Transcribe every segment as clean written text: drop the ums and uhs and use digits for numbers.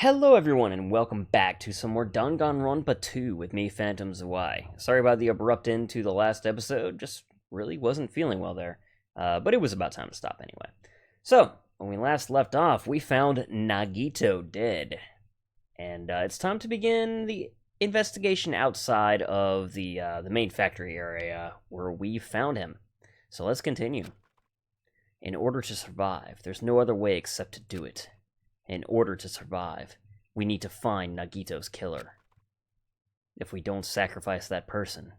Hello everyone and welcome back to some more Danganronpa 2 with me, Phantom Zwei. Sorry about the abrupt end to the last episode, just really wasn't feeling well there. But it was about time to stop anyway. So, when we last left off, we found Nagito dead. And it's time to begin the investigation outside of the main factory area where we found him. So let's continue. In order to survive, there's no other way except to do it. In order to survive, we need to find Nagito's killer. If we don't sacrifice that person,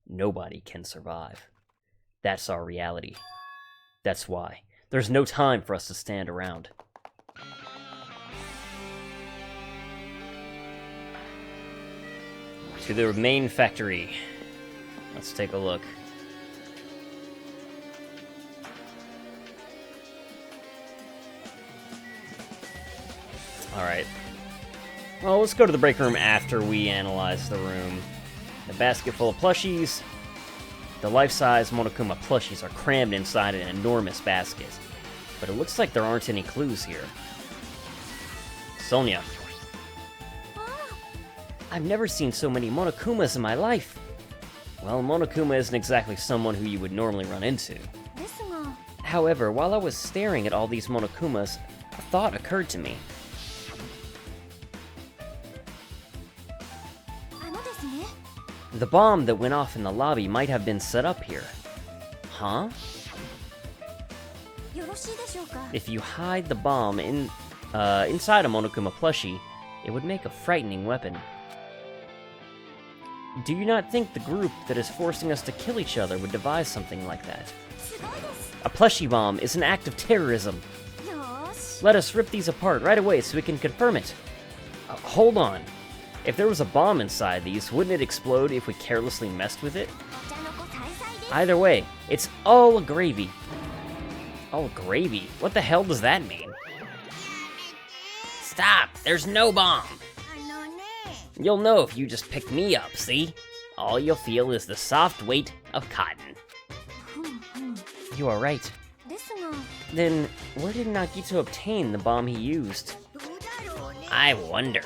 nobody can survive. That's our reality. That's why there's no time for us to stand around. To the main factory. Let's take a look. Alright. Well, let's go to the break room after we analyze the room. The basket full of plushies. The life-size Monokuma plushies are crammed inside an enormous basket. But it looks like there aren't any clues here. Sonia. I've never seen so many Monokumas in my life. Well, Monokuma isn't exactly someone who you would normally run into. However, while I was staring at all these Monokumas, a thought occurred to me. The bomb that went off in the lobby might have been set up here. Huh? If you hide the bomb inside a Monokuma plushie, it would make a frightening weapon. Do you not think the group that is forcing us to kill each other would devise something like that? A plushie bomb is an act of terrorism. Let us rip these apart right away so we can confirm it. Hold on. If there was a bomb inside these, wouldn't it explode if we carelessly messed with it? Either way, it's all gravy. All gravy? What the hell does that mean? Stop! There's no bomb! You'll know if you just pick me up, see? All you'll feel is the soft weight of cotton. You are right. Then, where did Nagito obtain the bomb he used? I wonder.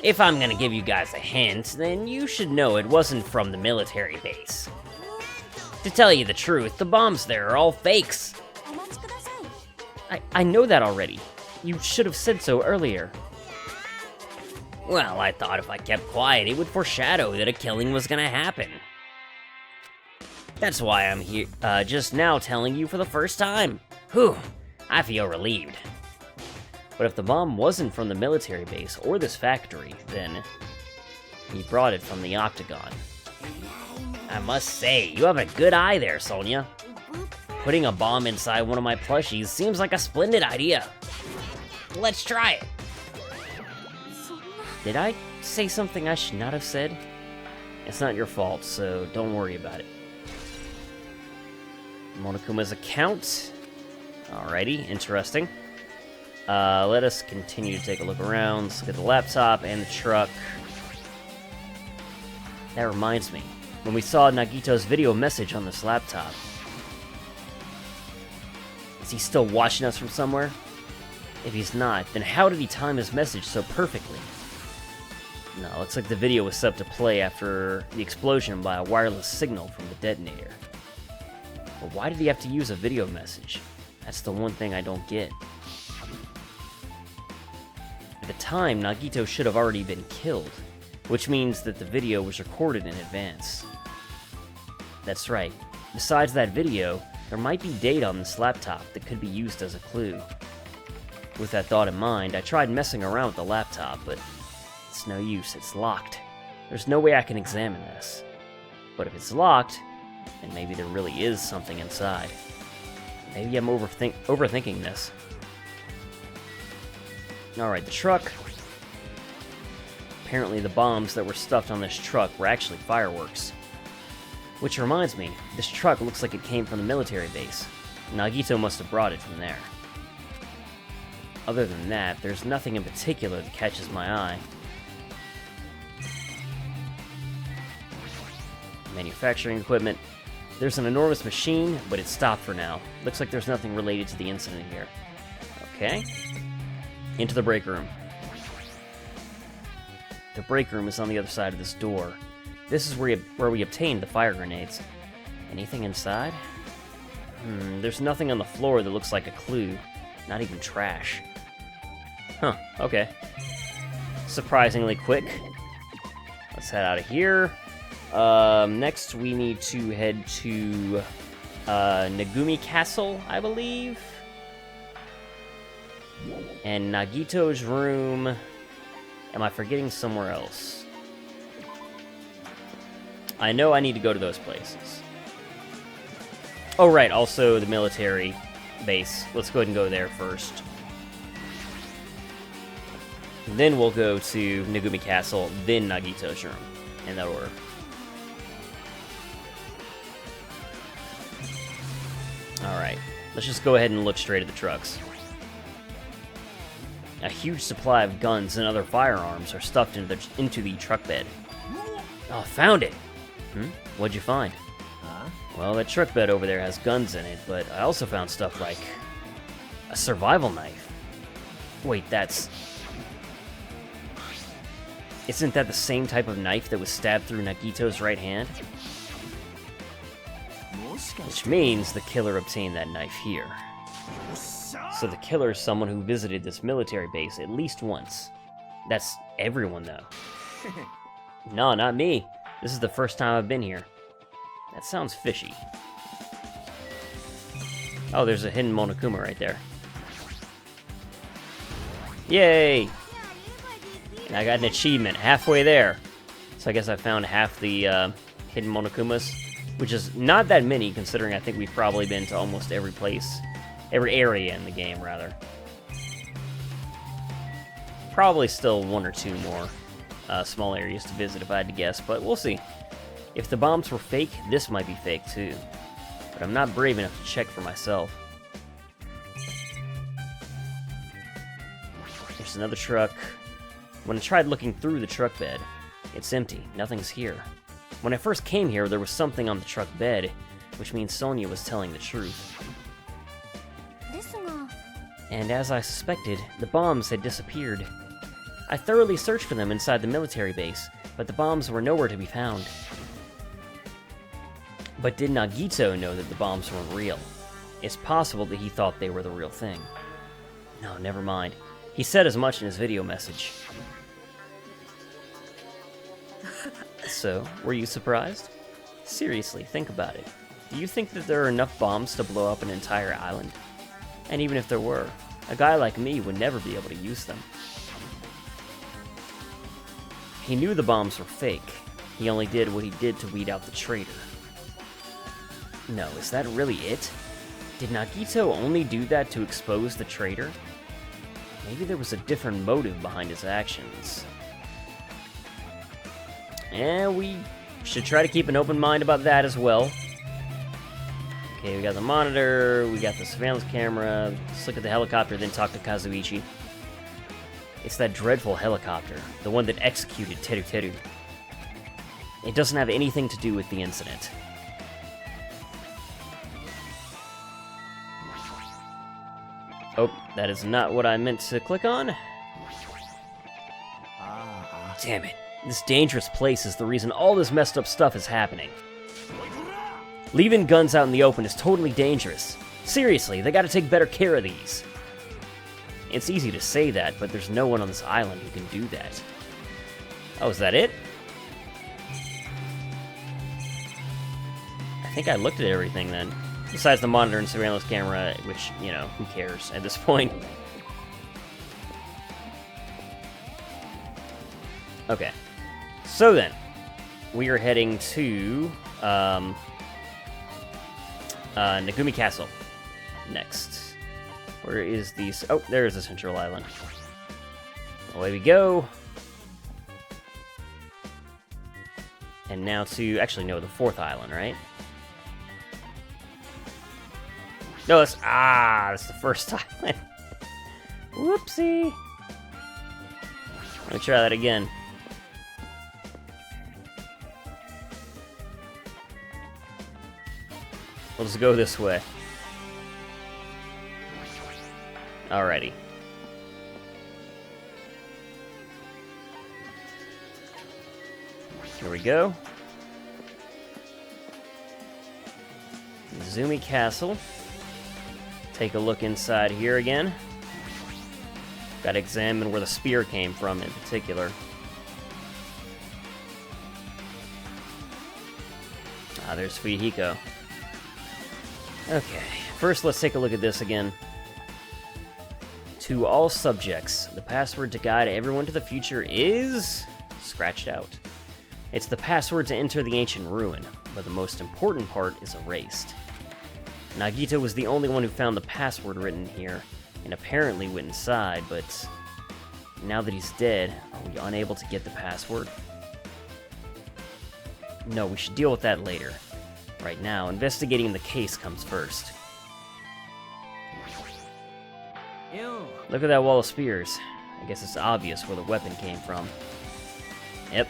If I'm gonna give you guys a hint, then you should know it wasn't from the military base. To tell you the truth, the bombs there are all fakes. I know that already. You should have said so earlier. Well, I thought if I kept quiet, it would foreshadow that a killing was gonna happen. That's why I'm here, just now telling you for the first time. Whew, I feel relieved. But if the bomb wasn't from the military base or this factory, then he brought it from the Octagon. I must say, you have a good eye there, Sonia. Putting a bomb inside one of my plushies seems like a splendid idea. Let's try it. Did I say something I should not have said? It's not your fault, so don't worry about it. Monokuma's account. Alrighty, interesting. Let us continue to take a look around. Let's look at the laptop and the truck. That reminds me, when we saw Nagito's video message on this laptop. Is he still watching us from somewhere? If he's not, then how did he time his message so perfectly? No, looks like the video was set up to play after the explosion by a wireless signal from the detonator. But why did he have to use a video message? That's the one thing I don't get. At the time, Nagito should have already been killed, which means that the video was recorded in advance. That's right. Besides that video, there might be data on this laptop that could be used as a clue. With that thought in mind, I tried messing around with the laptop, but it's no use, it's locked. There's no way I can examine this. But if it's locked, then maybe there really is something inside. Maybe I'm overthinking this. Alright, the truck. Apparently the bombs that were stuffed on this truck were actually fireworks. Which reminds me, this truck looks like it came from the military base. Nagito must have brought it from there. Other than that, there's nothing in particular that catches my eye. Manufacturing equipment. There's an enormous machine, but it's stopped for now. Looks like there's nothing related to the incident here. Okay. Into the break room. The break room is on the other side of this door. This is where we obtained the fire grenades. Anything inside? There's nothing on the floor that looks like a clue. Not even trash. Huh, okay. Surprisingly quick. Let's head out of here. Next we need to head to Nagumi Castle, I believe. And Nagito's room. Am I forgetting somewhere else? I know I need to go to those places. Oh, right, also the military base. Let's go ahead and go there first. Then we'll go to Nagumi Castle, then Nagito's room, in that order. Alright, let's just go ahead and look straight at the trucks. A huge supply of guns and other firearms are stuffed into the truck bed. Oh, found it! What'd you find? Well, that truck bed over there has guns in it, but I also found stuff like a survival knife. Wait, isn't that the same type of knife that was stabbed through Nagito's right hand? Which means the killer obtained that knife here. So the killer is someone who visited this military base at least once. That's everyone, though. No, not me. This is the first time I've been here. That sounds fishy. Oh, there's a hidden Monokuma right there. Yay! And I got an achievement halfway there. So I guess I found half the hidden Monokumas, which is not that many considering I think we've probably been to almost every place, every area in the game, rather. Probably still one or two more small areas to visit if I had to guess, but we'll see. If the bombs were fake, this might be fake too. But I'm not brave enough to check for myself. There's another truck. When I tried looking through the truck bed, it's empty. Nothing's here. When I first came here, there was something on the truck bed, which means Sonia was telling the truth. And as I suspected, the bombs had disappeared. I thoroughly searched for them inside the military base, but the bombs were nowhere to be found. But did Nagito know that the bombs weren't real? It's possible that he thought they were the real thing. No, never mind. He said as much in his video message. So, were you surprised? Seriously, think about it. Do you think that there are enough bombs to blow up an entire island? And even if there were, a guy like me would never be able to use them. He knew the bombs were fake. He only did what he did to weed out the traitor. No, is that really it? Did Nagito only do that to expose the traitor? Maybe there was a different motive behind his actions. And we should try to keep an open mind about that as well. Okay, we got the monitor, we got the surveillance camera. Let's look at the helicopter, then talk to Kazuichi. It's that dreadful helicopter, the one that executed Teru Teru. It doesn't have anything to do with the incident. Oh, that is not what I meant to click on. Damn it. This dangerous place is the reason all this messed up stuff is happening. Leaving guns out in the open is totally dangerous. Seriously, they gotta take better care of these. It's easy to say that, but there's no one on this island who can do that. Oh, is that it? I think I looked at everything then. Besides the monitor and surveillance camera, which, you know, who cares at this point? Okay. So then, we are heading to Nagumi Castle next. Where is the... Oh, there's the central island. Away we go. And now to... Actually, no, the fourth island, right? No, that's the first island. Whoopsie. Let me try that again. We'll just go this way. Alrighty. Here we go. Izumi Castle. Take a look inside here again. Gotta examine where the spear came from in particular. Ah, there's Fuyuhiko. Okay, first let's take a look at this again. To all subjects, the password to guide everyone to the future is... scratched out. It's the password to enter the ancient ruin, but the most important part is erased. Nagito was the only one who found the password written here, and apparently went inside, but now that he's dead, are we unable to get the password? No, we should deal with that later. Right now, investigating the case comes first. Look at that wall of spears. I guess it's obvious where the weapon came from. Yep.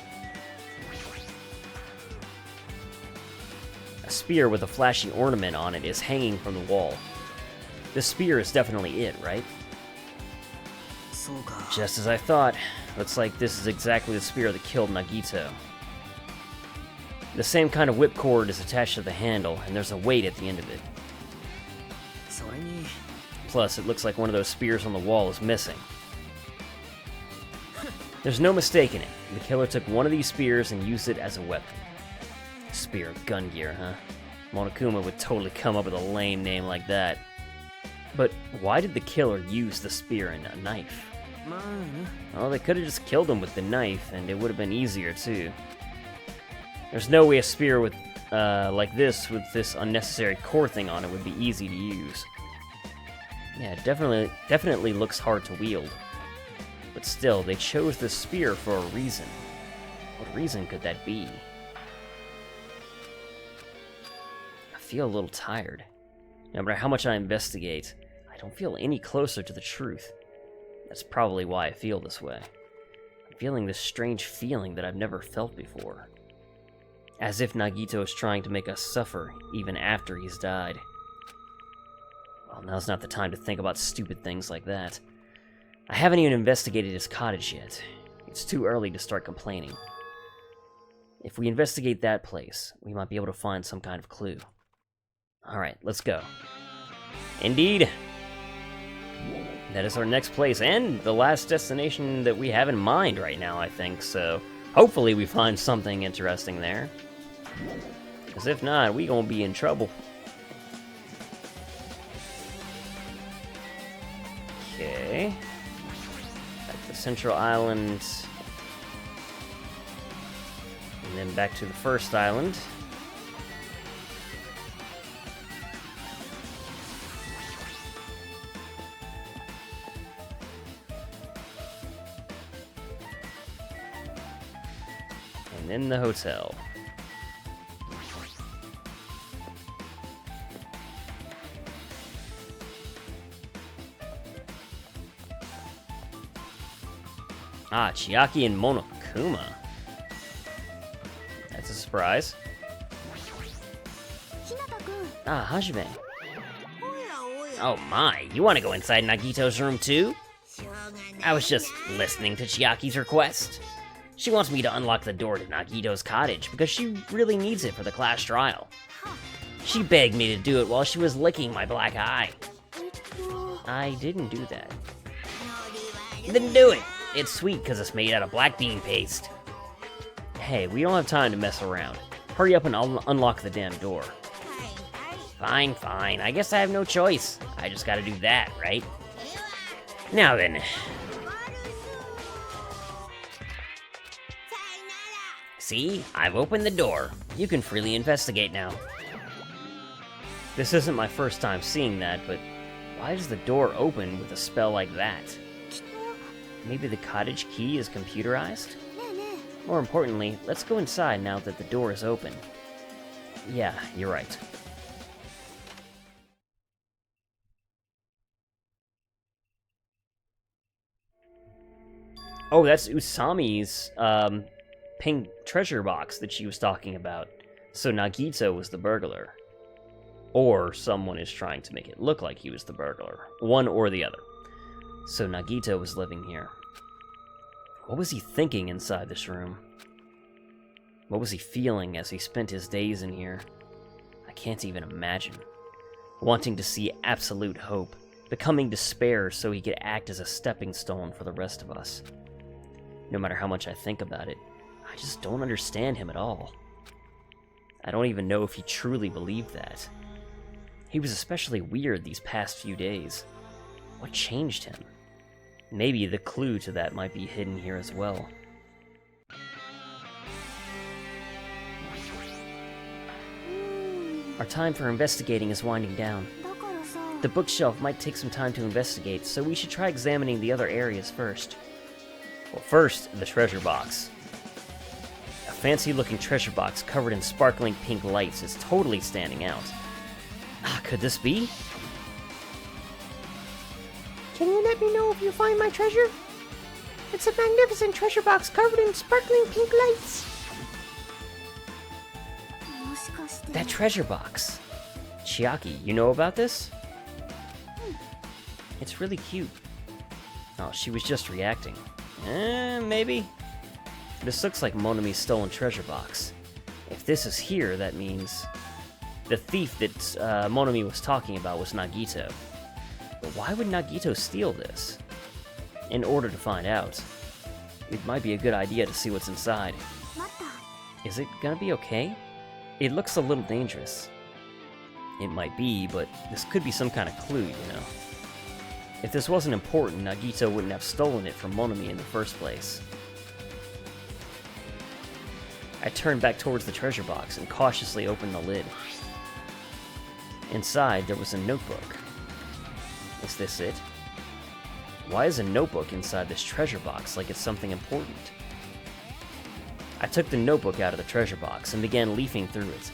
A spear with a flashing ornament on it is hanging from the wall. This spear is definitely it, right? Just as I thought. Looks like this is exactly the spear that killed Nagito. The same kind of whipcord is attached to the handle, and there's a weight at the end of it. Plus, it looks like one of those spears on the wall is missing. There's no mistaking it. The killer took one of these spears and used it as a weapon. Spear of gun gear, huh? Monokuma would totally come up with a lame name like that. But why did the killer use the spear and a knife? Well, they could have just killed him with the knife, and it would have been easier, too. There's no way a spear with, like this, with this unnecessary core thing on it, would be easy to use. Yeah, it definitely looks hard to wield. But still, they chose the spear for a reason. What reason could that be? I feel a little tired. No matter how much I investigate, I don't feel any closer to the truth. That's probably why I feel this way. I'm feeling this strange feeling that I've never felt before. As if Nagito is trying to make us suffer, even after he's died. Well, now's not the time to think about stupid things like that. I haven't even investigated his cottage yet. It's too early to start complaining. If we investigate that place, we might be able to find some kind of clue. Alright, let's go. Indeed! That is our next place, and the last destination that we have in mind right now, I think, so hopefully we find something interesting there. Because if not, we gonna be in trouble. Okay. Back to Central Island. And then back to the first island. And then the hotel. Ah, Chiaki and Monokuma. That's a surprise. Ah, Hajime. Oh my, you want to go inside Nagito's room too? I was just listening to Chiaki's request. She wants me to unlock the door to Nagito's cottage because she really needs it for the class trial. She begged me to do it while she was licking my black eye. I didn't do that. Then do it! It's sweet because it's made out of black bean paste. Hey, we don't have time to mess around. Hurry up and unlock the damn door. Fine, fine. I guess I have no choice. I just gotta do that, right? Now then. See? I've opened the door. You can freely investigate now. This isn't my first time seeing that, but why does the door open with a spell like that? Maybe the cottage key is computerized? More importantly, let's go inside now that the door is open. Yeah, you're right. Oh, that's Usami's pink treasure box that she was talking about. So Nagito was the burglar. Or someone is trying to make it look like he was the burglar. One or the other. So Nagito was living here. What was he thinking inside this room? What was he feeling as he spent his days in here? I can't even imagine. Wanting to see absolute hope, becoming despair so he could act as a stepping stone for the rest of us. No matter how much I think about it, I just don't understand him at all. I don't even know if he truly believed that. He was especially weird these past few days. What changed him? Maybe the clue to that might be hidden here as well. Our time for investigating is winding down. The bookshelf might take some time to investigate, so we should try examining the other areas first. Well, first, the treasure box. A fancy-looking treasure box covered in sparkling pink lights is totally standing out. Could this be? Can you let me know if you find my treasure? It's a magnificent treasure box covered in sparkling pink lights. That treasure box. Chiaki, you know about this? It's really cute. Oh, she was just reacting. Maybe? This looks like Monami's stolen treasure box. If this is here, that means the thief that Monami was talking about was Nagito. But why would Nagito steal this? In order to find out, it might be a good idea to see what's inside. Is it gonna be okay? It looks a little dangerous. It might be, but this could be some kind of clue, you know. If this wasn't important, Nagito wouldn't have stolen it from Monami in the first place. I turned back towards the treasure box and cautiously opened the lid. Inside, there was a notebook. Is this it? Why is a notebook inside this treasure box like it's something important? I took the notebook out of the treasure box and began leafing through it.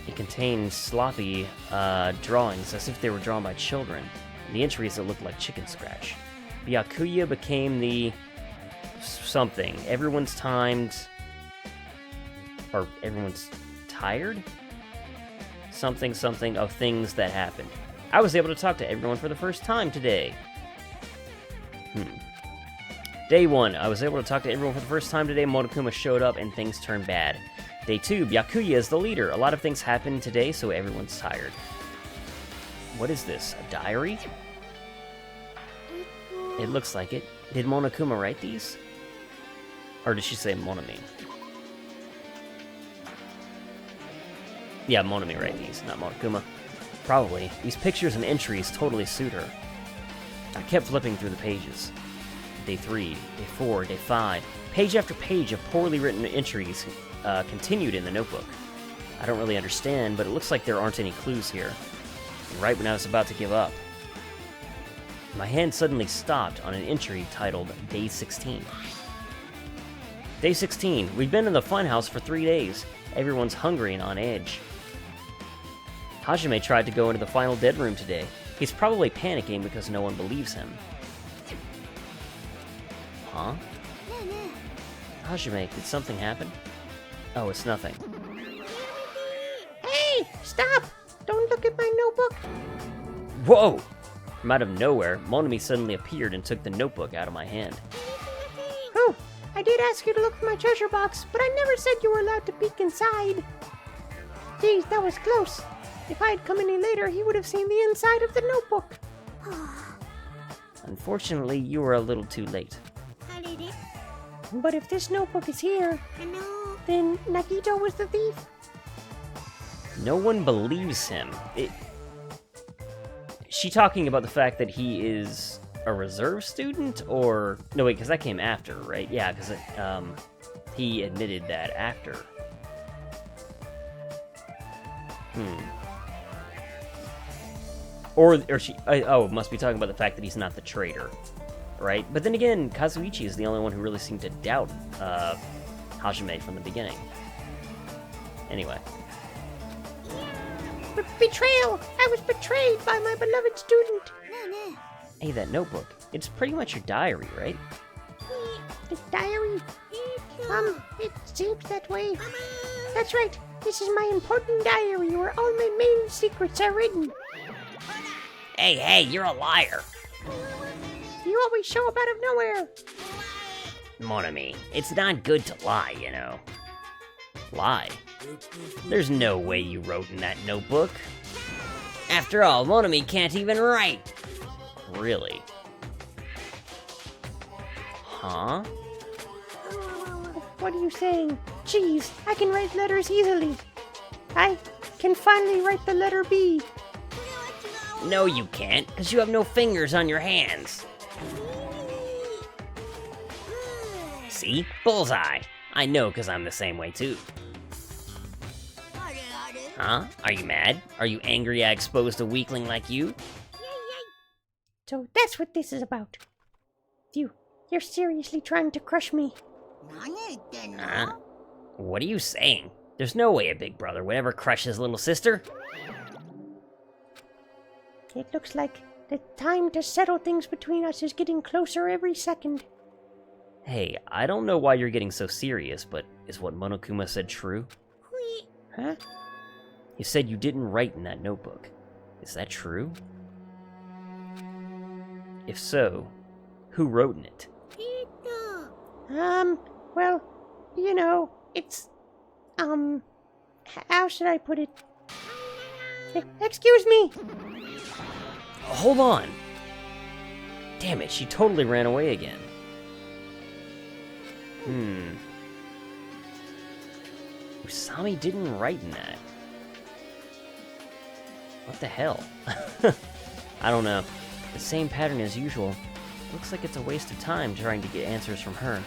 It contained sloppy drawings as if they were drawn by children, and the entries that looked like chicken scratch. Byakuya became the something. Everyone's timed, or everyone's tired? Something of things that happened. I was able to talk to everyone for the first time today. Day 1, I was able to talk to everyone for the first time today. Monokuma showed up and things turned bad. Day 2, Byakuya is the leader. A lot of things happened today, so everyone's tired. What is this, a diary? It looks like it. Did Monokuma write these? Or did she say Monami? Yeah, Monami write these, not Monokuma. Probably. These pictures and entries totally suit her. I kept flipping through the pages. Day 3, Day 4, Day 5. Page after page of poorly written entries continued in the notebook. I don't really understand, but it looks like there aren't any clues here. And right when I was about to give up, my hand suddenly stopped on an entry titled Day 16. Day 16. We've been in the funhouse for 3 days. Everyone's hungry and on edge. Hajime tried to go into the final dead room today. He's probably panicking because no one believes him. Huh? Hajime, did something happen? Oh, it's nothing. Hey, stop! Don't look at my notebook. Whoa! From out of nowhere, Monami suddenly appeared and took the notebook out of my hand. Oh, I did ask you to look for my treasure box, but I never said you were allowed to peek inside. Geez, that was close. If I had come any later, he would have seen the inside of the notebook. Unfortunately, you were a little too late. But if this notebook is here, then Nagito was the thief? No one believes him. She talking about the fact that he is a reserve student, or... No, wait, because that came after, right? Yeah, because he admitted that after. Or she... Oh, must be talking about the fact that he's not the traitor, right? But then again, Kazuichi is the only one who really seemed to doubt Hajime from the beginning. Anyway. Betrayal! I was betrayed by my beloved student! Hey, that notebook. It's pretty much your diary, right? The diary? It seems that way. That's right. This is my important diary where all my main secrets are written. Hey, you're a liar. You always show up out of nowhere. Mon ami, it's not good to lie, you know. Lie? There's no way you wrote in that notebook. After all, Mon ami can't even write. Really? Huh? What are you saying? Jeez, I can write letters easily. I can finally write the letter B. No, you can't, because you have no fingers on your hands. See? Bullseye. I know, because I'm the same way, too. Huh? Are you mad? Are you angry I exposed a weakling like you? So that's what this is about. You're seriously trying to crush me. Huh? What are you saying? There's no way a big brother would ever crush his little sister. It looks like the time to settle things between us is getting closer every second. Hey, I don't know why you're getting so serious, but is what Monokuma said true? Huh? You said you didn't write in that notebook. Is that true? If so, who wrote in it? Well, you know, it's, how should I put it? Excuse me! Hold on! Damn it, she totally ran away again. Usami didn't write in that. What the hell? I don't know. The same pattern as usual. Looks like it's a waste of time trying to get answers from her.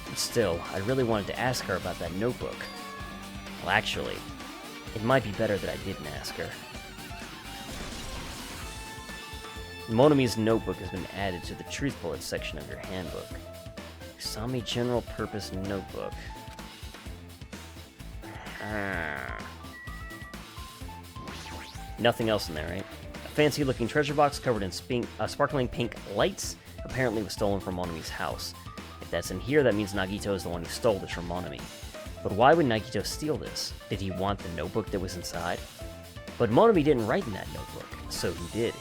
But still, I really wanted to ask her about that notebook. Well, actually, it might be better that I didn't ask her. Monami's notebook has been added to the Truth Bullets section of your handbook. Usami General Purpose Notebook. Nothing else in there, right? A fancy-looking treasure box covered in sparkling pink lights apparently was stolen from Monami's house. If that's in here, that means Nagito is the one who stole this from Monami. But why would Nagito steal this? Did he want the notebook that was inside? But Monami didn't write in that notebook, so who did?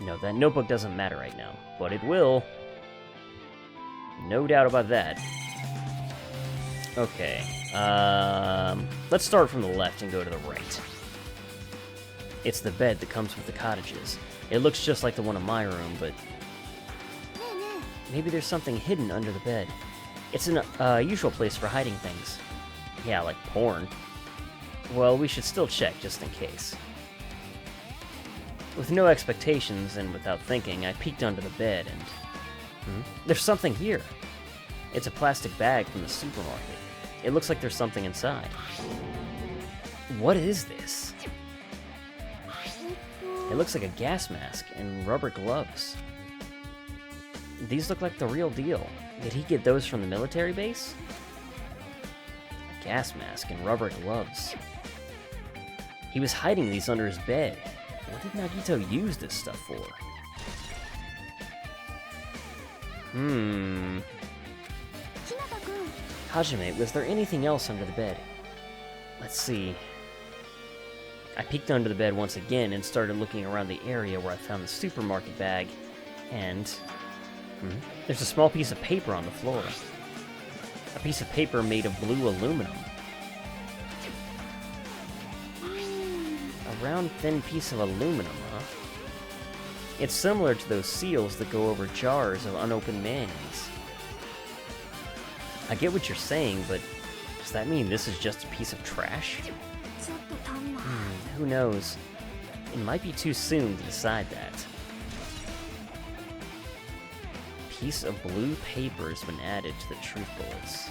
No, that notebook doesn't matter right now, but it will. No doubt about that. Okay, let's start from the left and go to the right. It's the bed that comes with the cottages. It looks just like the one in my room, but maybe there's something hidden under the bed. It's an usual place for hiding things. Yeah, like porn. Well, we should still check, just in case. With no expectations and without thinking, I peeked under the bed and... There's something here. It's a plastic bag from the supermarket. It looks like there's something inside. What is this? It looks like a gas mask and rubber gloves. These look like the real deal. Did he get those from the military base? A gas mask and rubber gloves. He was hiding these under his bed. What did Nagito use this stuff for? Hajime, was there anything else under the bed? Let's see. I peeked under the bed once again and started looking around the area where I found the supermarket bag, and... there's a small piece of paper on the floor. A piece of paper made of blue aluminum. A round, thin piece of aluminum, huh? It's similar to those seals that go over jars of unopened mayonnaise. I get what you're saying, but does that mean this is just a piece of trash? Who knows? It might be too soon to decide that. A piece of blue paper has been added to the Truth Bullets.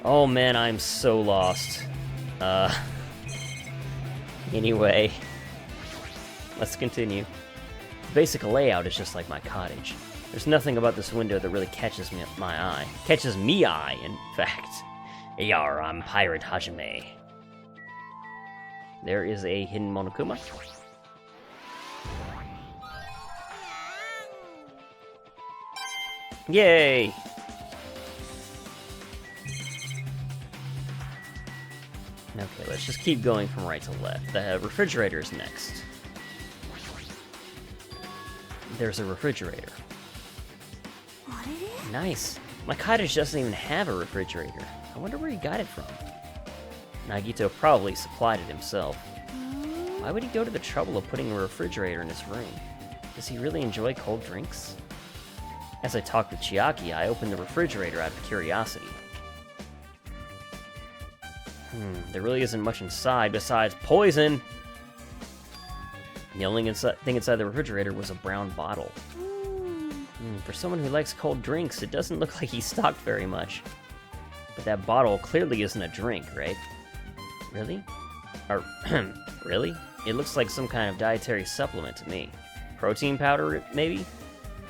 Oh man, I'm so lost. Anyway, let's continue. The basic layout is just like my cottage. There's nothing about this window that really catches me eye, in fact. Yar, I'm Pirate Hajime. There is a hidden Monokuma. Yay! Okay, let's just keep going from right to left. The refrigerator is next. There's a refrigerator. Nice. My cottage doesn't even have a refrigerator. I wonder where he got it from. Nagito probably supplied it himself. Why would he go to the trouble of putting a refrigerator in his room? Does he really enjoy cold drinks? As I talked with Chiaki, I opened the refrigerator out of curiosity. There really isn't much inside besides poison! The only thing inside the refrigerator was a brown bottle. For someone who likes cold drinks, it doesn't look like he's stocked very much. But that bottle clearly isn't a drink, right? Really? Or, really? It looks like some kind of dietary supplement to me. Protein powder, maybe?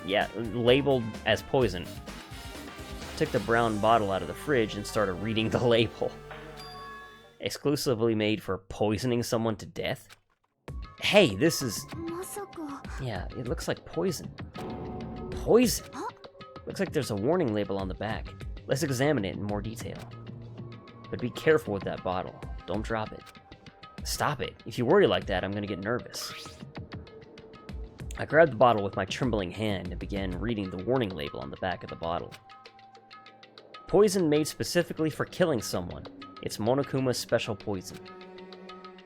Yeah, labeled as poison. I took the brown bottle out of the fridge and started reading the label. Exclusively made for poisoning someone to death? Hey, this is... Yeah, it looks like poison. Poison? Looks like there's a warning label on the back. Let's examine it in more detail. But be careful with that bottle. Don't drop it. Stop it. If you worry like that, I'm gonna get nervous. I grabbed the bottle with my trembling hand and began reading the warning label on the back of the bottle. Poison made specifically for killing someone. It's Monokuma's special poison.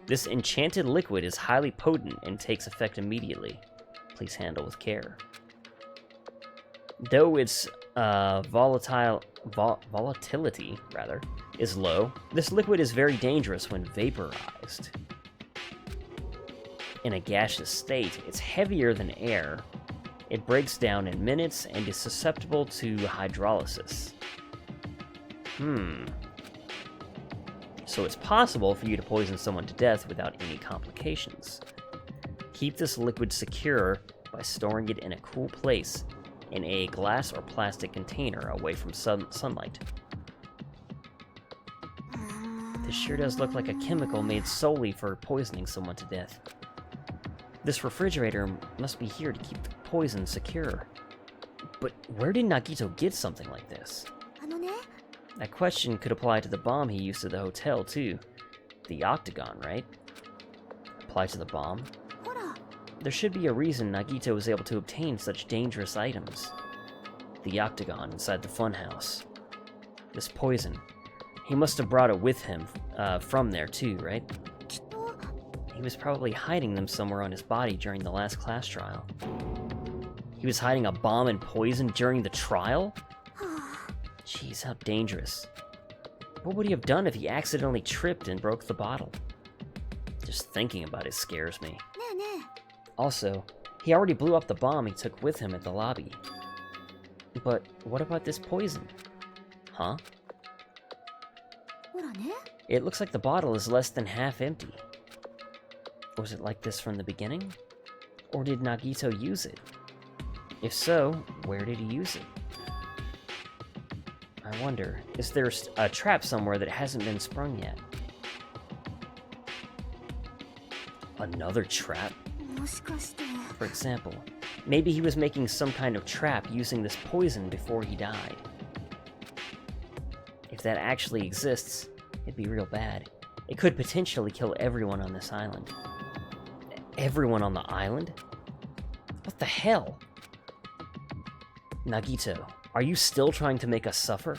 This enchanted liquid is highly potent and takes effect immediately. Please handle with care. Though its volatility is low, this liquid is very dangerous when vaporized. In a gaseous state, it's heavier than air. It breaks down in minutes and is susceptible to hydrolysis. So it's possible for you to poison someone to death without any complications. Keep this liquid secure by storing it in a cool place in a glass or plastic container away from sunlight. This sure does look like a chemical made solely for poisoning someone to death. This refrigerator must be here to keep the poison secure. But where did Nagito get something like this? That question could apply to the bomb he used at the hotel, too. The octagon, right? Apply to the bomb? There should be a reason Nagito was able to obtain such dangerous items. The octagon inside the funhouse. This poison. He must have brought it with him from there, too, right? He was probably hiding them somewhere on his body during the last class trial. He was hiding a bomb and poison during the trial? Jeez, how dangerous. What would he have done if he accidentally tripped and broke the bottle? Just thinking about it scares me. Also, he already blew up the bomb he took with him at the lobby. But what about this poison? Huh? It looks like the bottle is less than half empty. Was it like this from the beginning? Or did Nagito use it? If so, where did he use it? I wonder, is there a trap somewhere that hasn't been sprung yet? Another trap? For example, maybe he was making some kind of trap using this poison before he died. If that actually exists, it'd be real bad. It could potentially kill everyone on this island. Everyone on the island? What the hell? Nagito, are you still trying to make us suffer?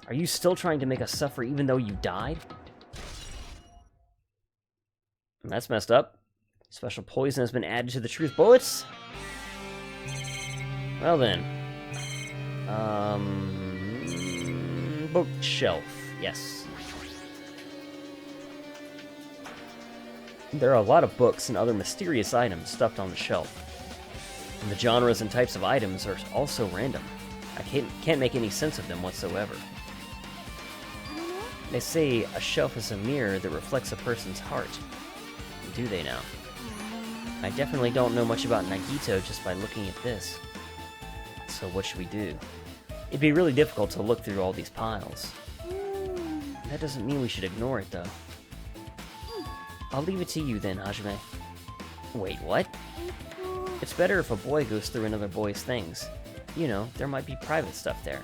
Are you still trying to make us suffer even though you died? That's messed up. Special poison has been added to the truth bullets. Well then. Bookshelf. Yes. There are a lot of books and other mysterious items stuffed on the shelf. And the genres and types of items are also random. I can't make any sense of them whatsoever. They say a shelf is a mirror that reflects a person's heart. Do they now? I definitely don't know much about Nagito just by looking at this. So what should we do? It'd be really difficult to look through all these piles. That doesn't mean we should ignore it, though. I'll leave it to you then, Hajime. Wait, what? It's better if a boy goes through another boy's things. You know, there might be private stuff there.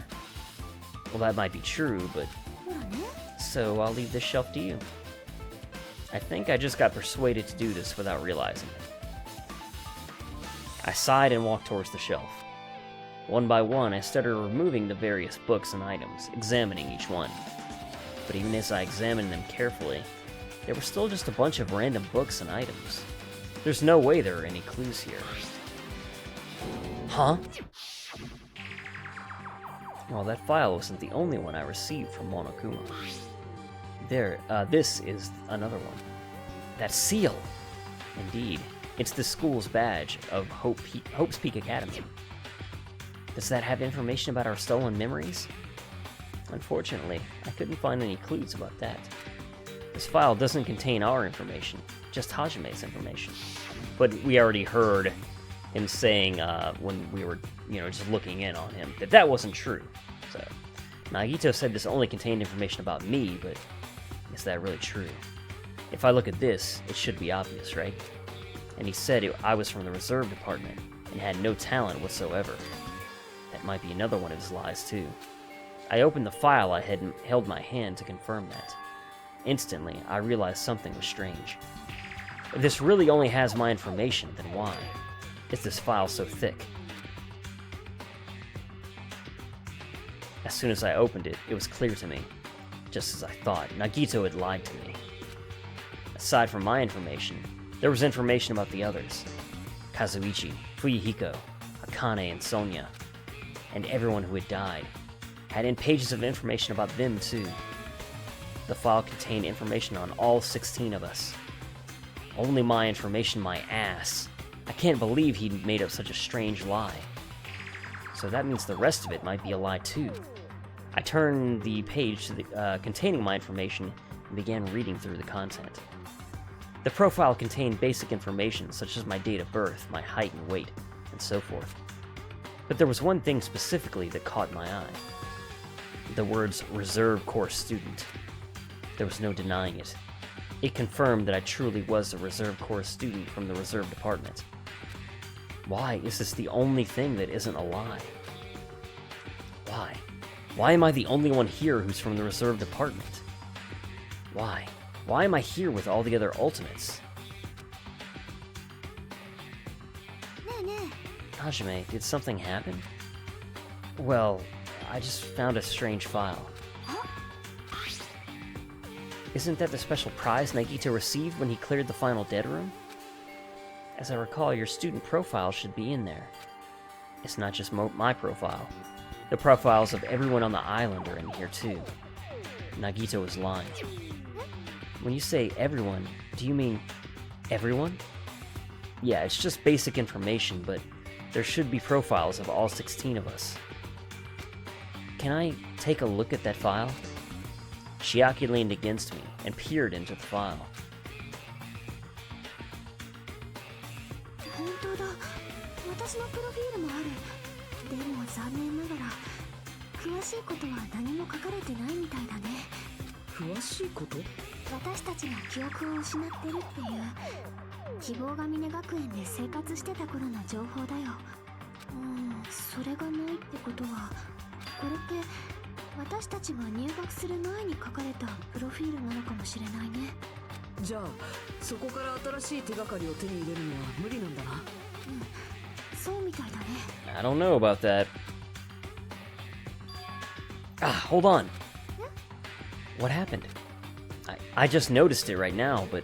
Well, that might be true, but... So I'll leave this shelf to you. I think I just got persuaded to do this without realizing it. I sighed and walked towards the shelf. One by one, I started removing the various books and items, examining each one. But even as I examined them carefully, there were still just a bunch of random books and items. There's no way there are any clues here. Huh? Well, that file wasn't the only one I received from Monokuma. This is another one. That seal! Indeed, it's the school's badge of Hope's Peak Academy. Does that have information about our stolen memories? Unfortunately, I couldn't find any clues about that. This file doesn't contain our information, just Hajime's information. But we already heard him saying when we were, just looking in on him, that wasn't true. So, Nagito said this only contained information about me, but is that really true? If I look at this, it should be obvious, right? And he said I was from the reserve department and had no talent whatsoever. That might be another one of his lies, too. I opened the file I had held my hand to confirm that. Instantly, I realized something was strange. If this really only has my information, then why is this file so thick? As soon as I opened it, it was clear to me. Just as I thought, Nagito had lied to me. Aside from my information, there was information about the others. Kazuichi, Fuyuhiko, Akane, and Sonya, and everyone who had died, had in pages of information about them too. The file contained information on all 16 of us. Only my information, my ass. I can't believe he'd made up such a strange lie. So that means the rest of it might be a lie too. I turned the page to containing my information and began reading through the content. The profile contained basic information such as my date of birth, my height and weight, and so forth. But there was one thing specifically that caught my eye. The words Reserve Corps Student. There was no denying it. It confirmed that I truly was a Reserve Corps student from the Reserve Department. Why is this the only thing that isn't a lie? Why? Why am I the only one here who's from the Reserve Department? Why? Why am I here with all the other Ultimates? Hajime, did something happen? Well, I just found a strange file. Isn't that the special prize Nagito received when he cleared the final dead room? As I recall, your student profile should be in there. It's not just my profile. The profiles of everyone on the island are in here too. Nagito was lying. When you say everyone, do you mean everyone? Yeah, it's just basic information, but there should be profiles of all 16 of us. Can I take a look at that file? Chiaki leaned against me and peered into the file. I don't know about that. Hold on. What happened? I just noticed it right now, but...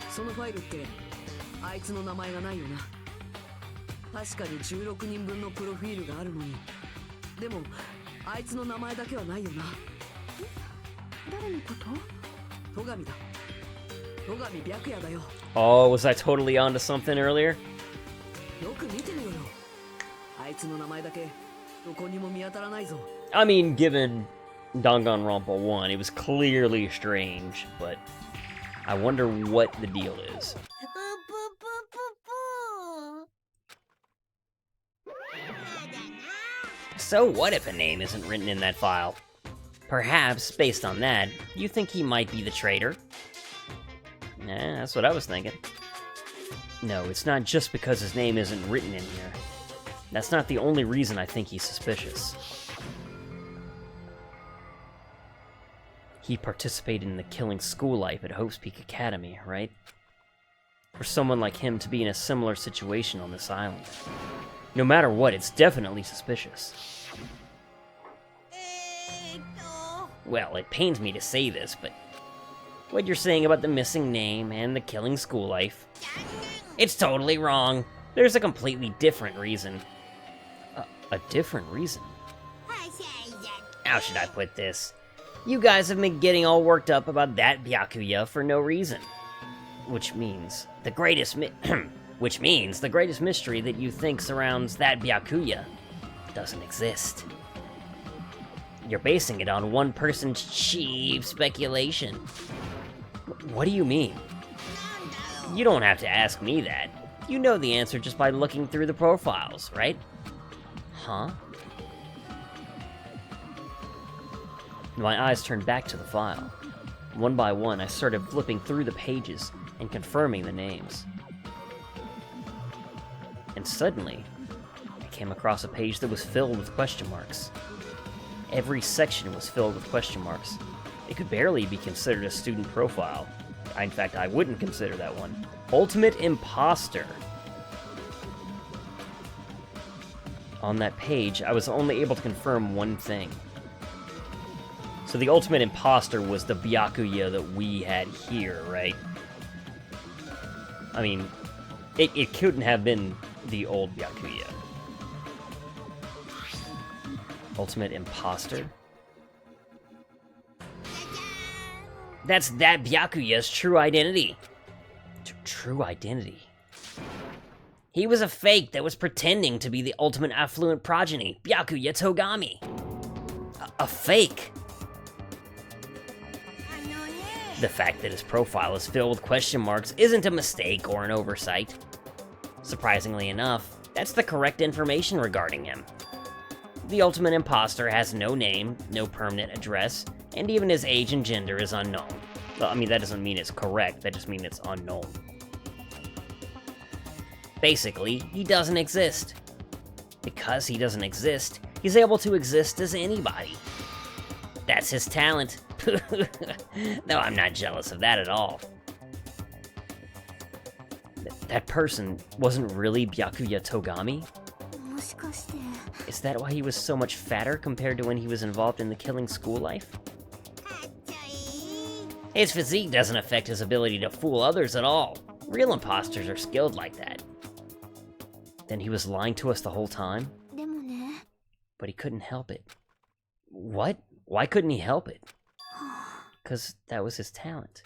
そのファイルってあいつの名前がないよな。確かに16人分のプロフィールがあるのに、でもあいつの名前だけはないよな。誰のこと？戸上だ。戸上白夜だよ。Oh, was I totally onto something earlier? よく見てみろよ。あいつの名前だけどこにも見当たらないぞ。I mean, given Danganronpa 1, it was clearly strange, but I wonder what the deal is. So what if a name isn't written in that file? Perhaps, based on that, you think he might be the traitor? That's what I was thinking. No, it's not just because his name isn't written in here. That's not the only reason I think he's suspicious. He participated in the killing school life at Hope's Peak Academy, right? for someone like him to be in a similar situation on this island. No matter what, it's definitely suspicious. Well, it pains me to say this, but what you're saying about the missing name and the killing school life, it's totally wrong. There's a completely different reason. A different reason? How should I put this? You guys have been getting all worked up about that Byakuya for no reason. Which means the greatest mystery that you think surrounds that Byakuya doesn't exist. You're basing it on one person's cheap speculation. What do you mean? You don't have to ask me that. You know the answer just by looking through the profiles, right? Huh? My eyes turned back to the file. One by one, I started flipping through the pages and confirming the names. And suddenly, I came across a page that was filled with question marks. Every section was filled with question marks. It could barely be considered a student profile. In fact, I wouldn't consider that one. Ultimate Imposter. On that page, I was only able to confirm one thing. So the Ultimate Imposter was the Byakuya that we had here, right? I mean, it couldn't have been the old Byakuya. Ultimate Imposter? That's that Byakuya's true identity. True identity? He was a fake that was pretending to be the ultimate affluent progeny, Byakuya Togami. A fake. The fact that his profile is filled with question marks isn't a mistake or an oversight. Surprisingly enough, that's the correct information regarding him. The Ultimate Imposter has no name, no permanent address, and even his age and gender is unknown. Well, I mean, that doesn't mean it's correct, that just means it's unknown. Basically, he doesn't exist. Because he doesn't exist, he's able to exist as anybody. That's his talent. No, I'm not jealous of that at all. That person wasn't really Byakuya Togami? Is that why he was so much fatter compared to when he was involved in the killing school life? His physique doesn't affect his ability to fool others at all. Real imposters are skilled like that. Then he was lying to us the whole time? But he couldn't help it. What? Why couldn't he help it? 'Cause that was his talent.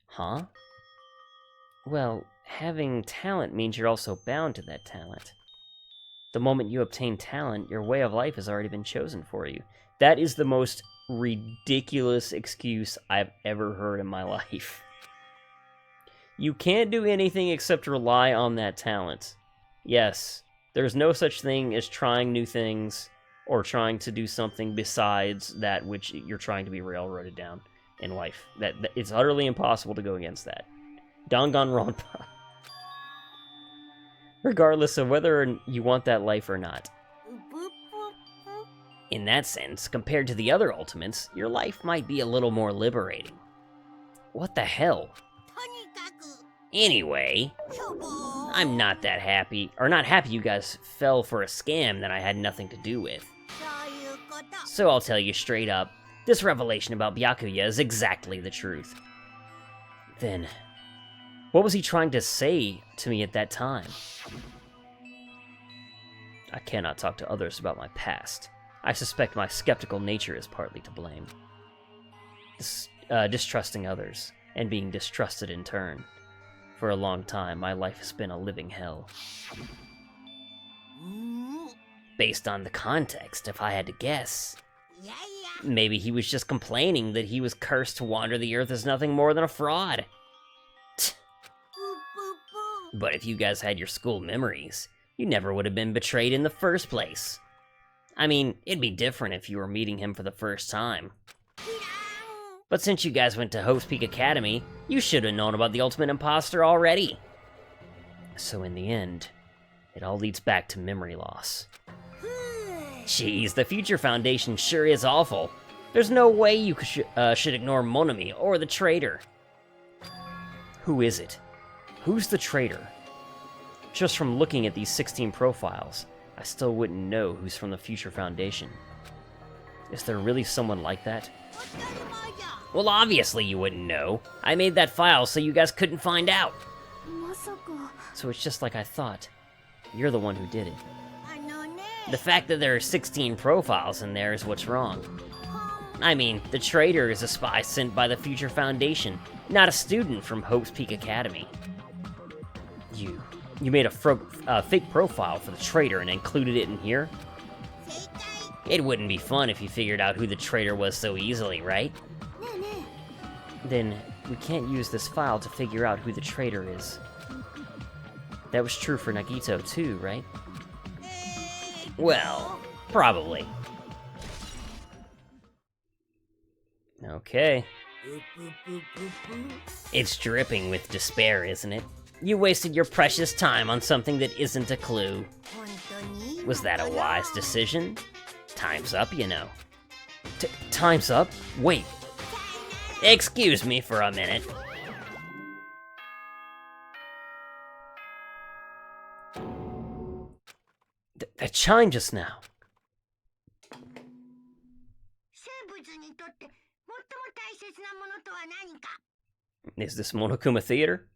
Huh? Well, having talent means you're also bound to that talent. The moment you obtain talent, your way of life has already been chosen for you. That is the most ridiculous excuse I've ever heard in my life. You can't do anything except rely on that talent. Yes, there's no such thing as trying new things or trying to do something besides that which you're trying to be railroaded down in life. That it's utterly impossible to go against that. Danganronpa. Regardless of whether you want that life or not. In that sense, compared to the other ultimates, your life might be a little more liberating. What the hell? Anyway, I'm not that happy, or not happy you guys fell for a scam that I had nothing to do with. So I'll tell you straight up, this revelation about Byakuya is exactly the truth. Then, what was he trying to say to me at that time? I cannot talk to others about my past. I suspect my skeptical nature is partly to blame. Distrusting others, and being distrusted in turn. For a long time, my life has been a living hell. Based on the context, if I had to guess, maybe he was just complaining that he was cursed to wander the earth as nothing more than a fraud. But if you guys had your school memories, you never would have been betrayed in the first place. I mean, it'd be different if you were meeting him for the first time. But since you guys went to Hope's Peak Academy, you should have known about the Ultimate Imposter already. So in the end, it all leads back to memory loss. Jeez, the Future Foundation sure is awful. There's no way you should ignore Monami or the traitor. Who is it? Who's the traitor? Just from looking at these 16 profiles, I still wouldn't know who's from the Future Foundation. Is there really someone like that? Well, obviously you wouldn't know. I made that file so you guys couldn't find out. So it's just like I thought. You're the one who did it. The fact that there are 16 profiles in there is what's wrong. I mean, the traitor is a spy sent by the Future Foundation, not a student from Hope's Peak Academy. You made a fake profile for the traitor and included it in here? It wouldn't be fun if you figured out who the traitor was so easily, right? Then we can't use this file to figure out who the traitor is. That was true for Nagito too, right? Well, probably. Okay. It's dripping with despair, isn't it? You wasted your precious time on something that isn't a clue. Was that a wise decision? Time's up, you know. Time's up? Wait. Excuse me for a minute. That chime just now. Is this Monokuma Theater?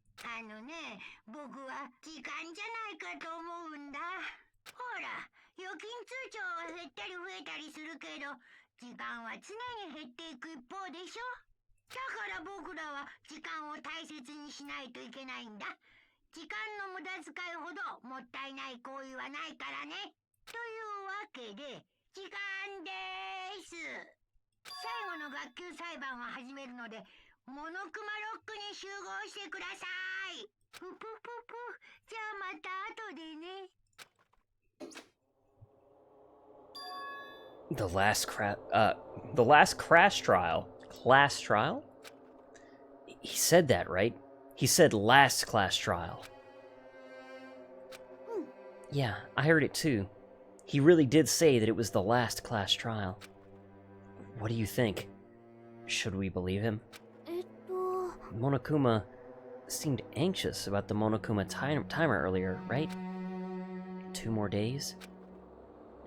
The last crash trial. Class trial? He said that, right? He said last class trial. Yeah, I heard it too. He really did say that it was the last class trial. What do you think? Should we believe him? Monokuma seemed anxious about the Monokuma timer earlier, right? 2 more days?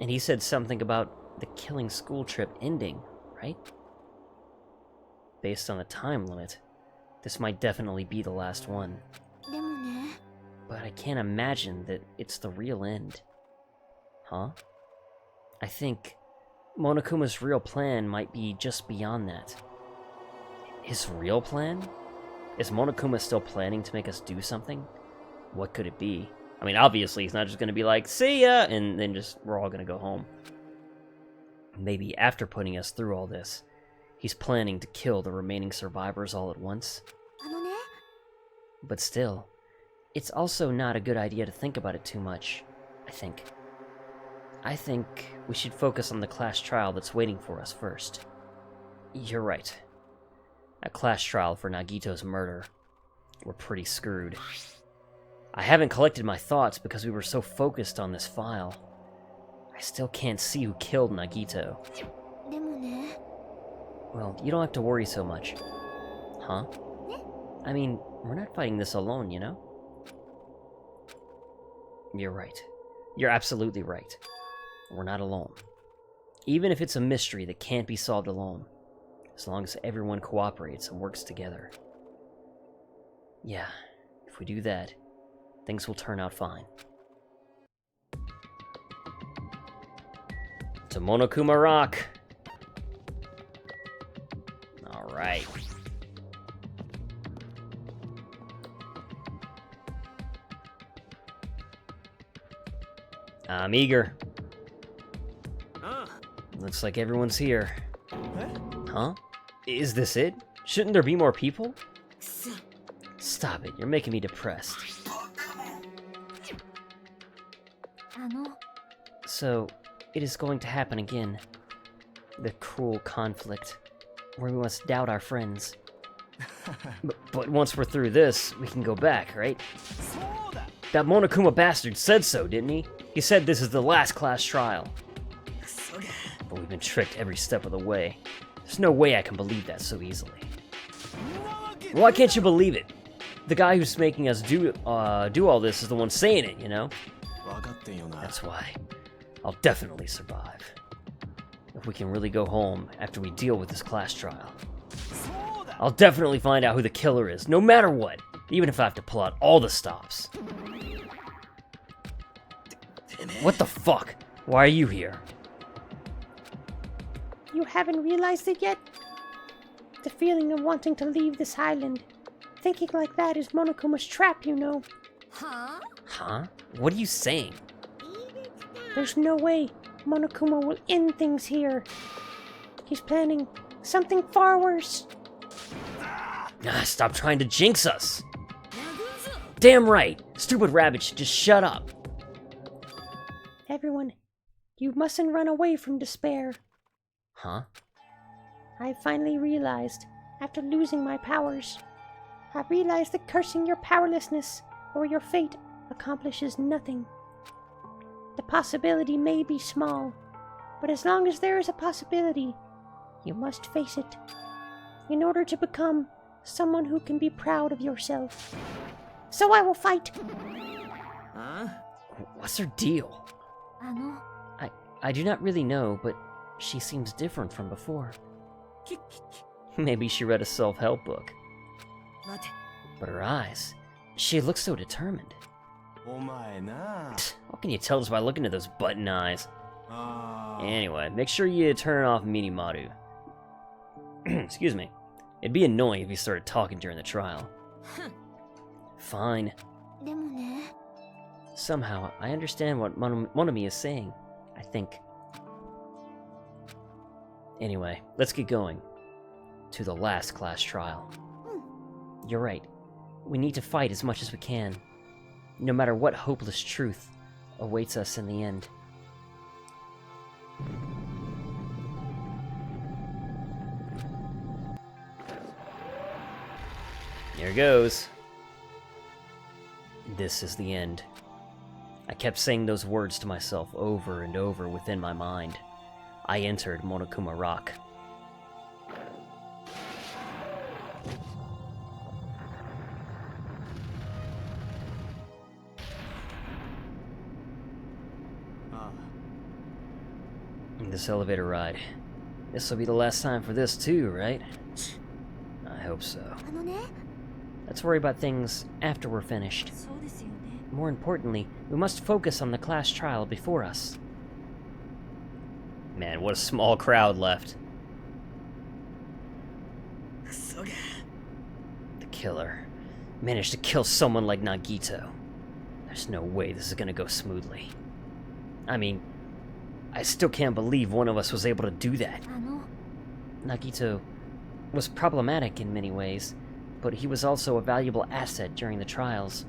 And he said something about the killing school trip ending, right? Based on the time limit, this might definitely be the last one. But I can't imagine that it's the real end. Huh? I think Monokuma's real plan might be just beyond that. His real plan? Is Monokuma still planning to make us do something? What could it be? I mean, obviously he's not just gonna be like, see ya, and then we're all gonna go home. Maybe after putting us through all this, he's planning to kill the remaining survivors all at once. But still, it's also not a good idea to think about it too much, I think. I think we should focus on the class trial that's waiting for us first. You're right. A class trial for Nagito's murder. We're pretty screwed. I haven't collected my thoughts because we were so focused on this file. I still can't see who killed Nagito. Well, you don't have to worry so much. Huh? I mean, we're not fighting this alone, you know? You're right. You're absolutely right. We're not alone. Even if it's a mystery that can't be solved alone, as long as everyone cooperates and works together. Yeah, if we do that, things will turn out fine. To Monokuma Rock! Alright. I'm eager. Looks like everyone's here. Huh? Is this it? Shouldn't there be more people? Stop it, you're making me depressed. So, it is going to happen again. The cruel conflict, where we must doubt our friends. But once we're through this, we can go back, right? That Monokuma bastard said so, didn't he? He said this is the last class trial. But we've been tricked every step of the way. There's no way I can believe that so easily. Why can't you believe it? The guy who's making us do all this is the one saying it, you know? That's why. I'll definitely survive. If we can really go home after we deal with this class trial. I'll definitely find out who the killer is, no matter what. Even if I have to pull out all the stops. What the fuck? Why are you here? You haven't realized it yet? The feeling of wanting to leave this island. Thinking like that is Monokuma's trap, you know. Huh? What are you saying? There's no way Monokuma will end things here. He's planning something far worse. Stop trying to jinx us! Damn right! Stupid rabbit should just shut up. Everyone, you mustn't run away from despair. Huh? I finally realized, after losing my powers, I realized that cursing your powerlessness or your fate accomplishes nothing. The possibility may be small, but as long as there is a possibility, you must face it, in order to become someone who can be proud of yourself. So I will fight! What's her deal? I do not really know, but she seems different from before. Maybe she read a self-help book. But her eyes, she looks so determined. How can you tell just by looking at those button eyes? Anyway, make sure you turn off Minimaru. Excuse me. It'd be annoying if he started talking during the trial. Fine. Somehow, I understand what Monami is saying, I think. Anyway, let's get going. To the last class trial. You're right. We need to fight as much as we can. No matter what hopeless truth awaits us in the end. Here goes. This is the end. I kept saying those words to myself over and over within my mind. I entered Monokuma Rock. This elevator ride. This will be the last time for this too, right? I hope so. Let's worry about things after we're finished. More importantly, we must focus on the class trial before us. Man, what a small crowd left. The killer managed to kill someone like Nagito. There's no way this is gonna go smoothly. I mean, I still can't believe one of us was able to do that. Nagito was problematic in many ways, but he was also a valuable asset during the trials.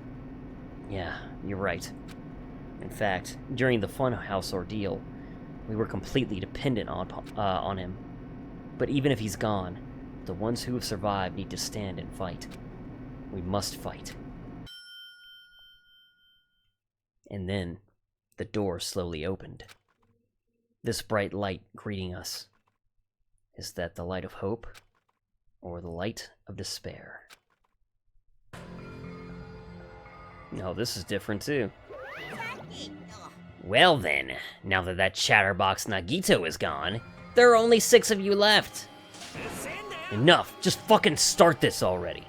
Yeah, you're right. In fact, during the Funhouse ordeal, we were completely dependent on him. But even if he's gone, the ones who have survived need to stand and fight. We must fight. And then, the door slowly opened. This bright light greeting us. Is that the light of hope, or the light of despair? No, this is different too. Well then, now that that chatterbox Nagito is gone, there are only 6 of you left. Enough, just fucking start this already.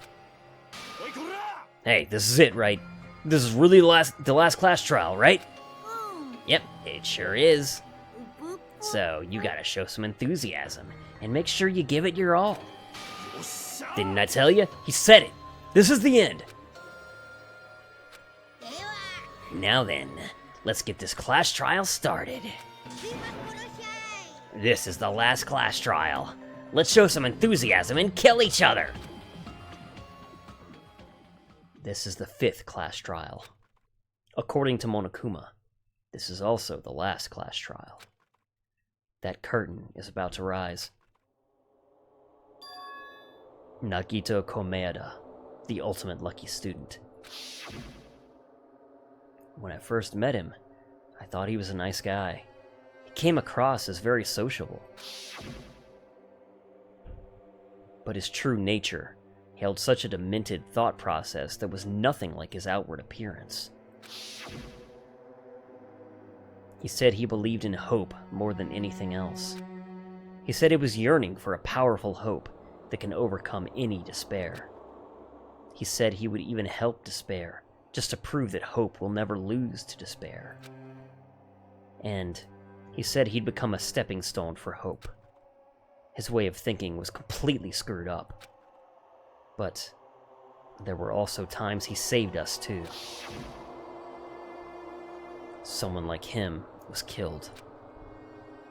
Hey, this is it, right? This is really the last class trial, right? Yep, it sure is. So, you gotta show some enthusiasm, and make sure you give it your all. Didn't I tell you? He said it! This is the end! Now then, let's get this class trial started. This is the last class trial. Let's show some enthusiasm and kill each other! This is the 5th class trial. According to Monokuma, this is also the last class trial. That curtain is about to rise. Nagito Komeada, the ultimate lucky student. When I first met him, I thought he was a nice guy. He came across as very sociable. But his true nature He held such a demented thought process that was nothing like his outward appearance. He said he believed in hope more than anything else. He said he was yearning for a powerful hope that can overcome any despair. He said he would even help despair, just to prove that hope will never lose to despair. And he said he'd become a stepping stone for hope. His way of thinking was completely screwed up. But there were also times he saved us too. Someone like him was killed.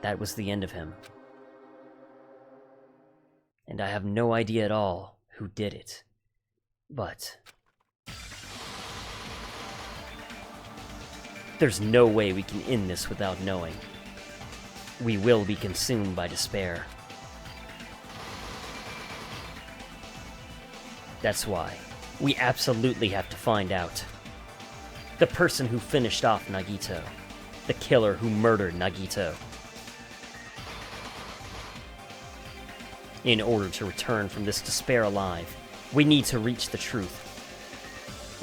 That was the end of him. And I have no idea at all who did it. But there's no way we can end this without knowing. We will be consumed by despair. That's why we absolutely have to find out. The person who finished off Nagito. The killer who murdered Nagito. In order to return from this despair alive, we need to reach the truth.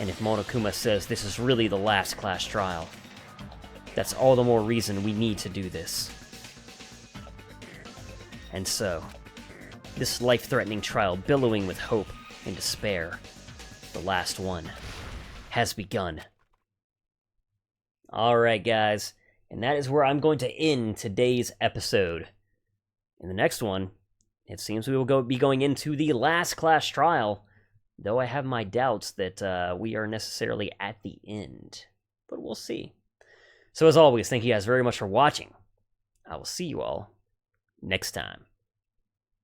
And if Monokuma says this is really the last class trial, that's all the more reason we need to do this. And so, this life-threatening trial billowing with hope and despair, the last one, has begun. Alright guys, and that is where I'm going to end today's episode. In the next one, it seems we will be going into the last class trial, though I have my doubts that we are necessarily at the end. But we'll see. So as always, thank you guys very much for watching. I will see you all next time.